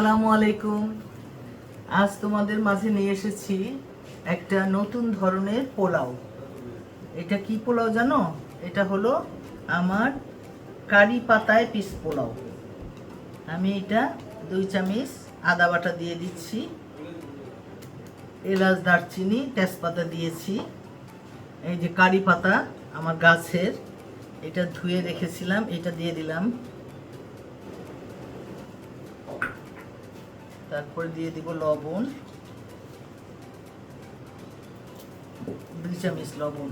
আসসালামু আলাইকুম। আজ তোমাদের মাঝে নিয়ে এসেছি একটা নতুন ধরনের পোলাও। এটা কি পোলাও জানো? এটা হলো আমার কারি পাতায় পিস পোলাও। আমি এটা 2 চামচ আদা বাটা দিয়ে দিচ্ছি, এলাচ, দারচিনি, তেজপাতা দিয়েছি। এই যে কারি পাতা আমার গাছের, এটা ধুয়ে রেখেছিলাম, এটা দিয়ে দিলাম। তারপরে দিয়ে দিব লবণ, 2 চামচ লবণ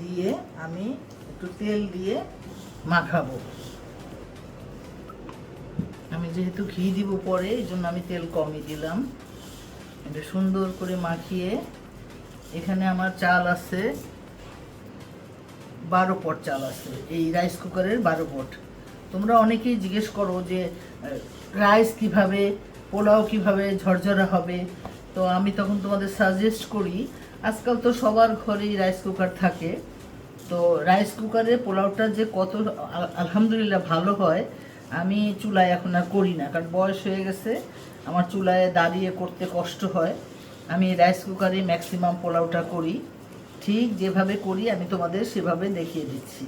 দিয়ে আমি একটু তেল দিয়ে মাখাবো। আমি যেহেতু ঘি দিব পরে, এই জন্য আমি তেল কমই দিলাম। এটা সুন্দর করে মাখিয়ে, এখানে আমার চাল আছে 12 পট চাল আছে, এই রাইস কুকারের 12 পট। তোমরা অনেকেই জিজ্ঞেস করো যে রাইস কিভাবে, পোলাও কিভাবে ঝরঝরা হবে। তো আমি তখন তোমাদের সাজেস্ট করি, আজকাল তো সবার ঘরেই রাইস কুকার থাকে। তো রাইস কুকারে পোলাওটা যে কত আলহামদুলিল্লাহ ভালো হয়, আমি চুলায় এখন আর করি না, কারণ বয়স হয়ে গেছে, আমার চুলায় দাঁড়িয়ে করতে কষ্ট হয়। আমি রাইস কুকারে ম্যাক্সিমাম পোলাওটা করি। ঠিক যেভাবে করি আমি তোমাদের সেভাবে দেখিয়ে দিচ্ছি।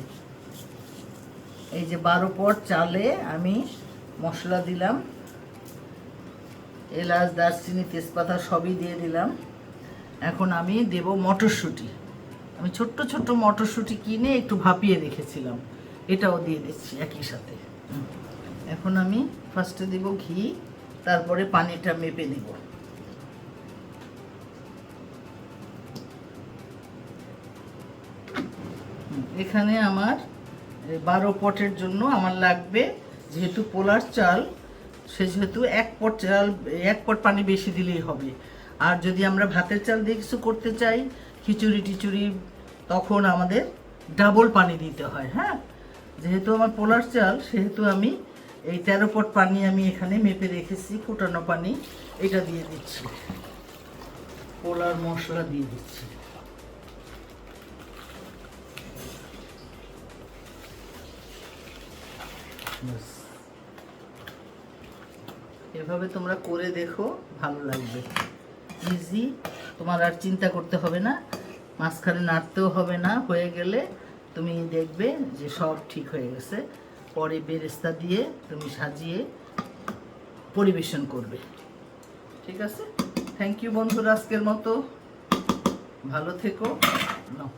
এই যে 12 পট চালে আমি মশলা দিলাম, এলাচ, দারচিনি, তেজপাতা সবই দিয়ে দিলাম। এখন আমি দেব মটরশুঁটি। আমি ছোট্ট ছোট্ট মটরশুঁটি কিনে একটু ভাপিয়ে রেখেছিলাম, এটাও দিয়ে দিচ্ছি একই সাথে। এখন আমি ফার্স্টে দিব ঘি, তারপরে পানিটা মেপে দিব। এখানে আমার 12 পটের জন্য আমার লাগবে, যেহেতু পোলার চাল, সেহেতু 1 পট চাল, 1 পট পানি বেশি দিলেই হবে। আর যদি আমরা ভাতের চাল দিয়ে কিছু করতে চাই, খিচুড়ি টিচুড়ি, তখন আমাদের ডাবল পানি দিতে হয়। হ্যাঁ, যেহেতু আমার পোলার চাল, সেহেতু আমি এই 13 পট পানি আমি এখানে মেপে রেখেছি, ফুটানো পানি, এটা দিয়ে দিচ্ছি। পোলার মশলা দিয়ে দিচ্ছি। এভাবে তোমরা করে দেখো, ভালো লাগবে। ইজি, তোমার আর চিন্তা করতে হবে না, মাঝখানে নাড়তেও হবে না। হয়ে গেলে তুমি দেখবে যে সব ঠিক হয়ে গেছে। পরে বেরেস্তা দিয়ে তুমি সাজিয়ে পরিবেশন করবে। ঠিক আছে, থ্যাংক ইউ বন্ধুরা, আজকের মতো ভালো থেকো। নাও।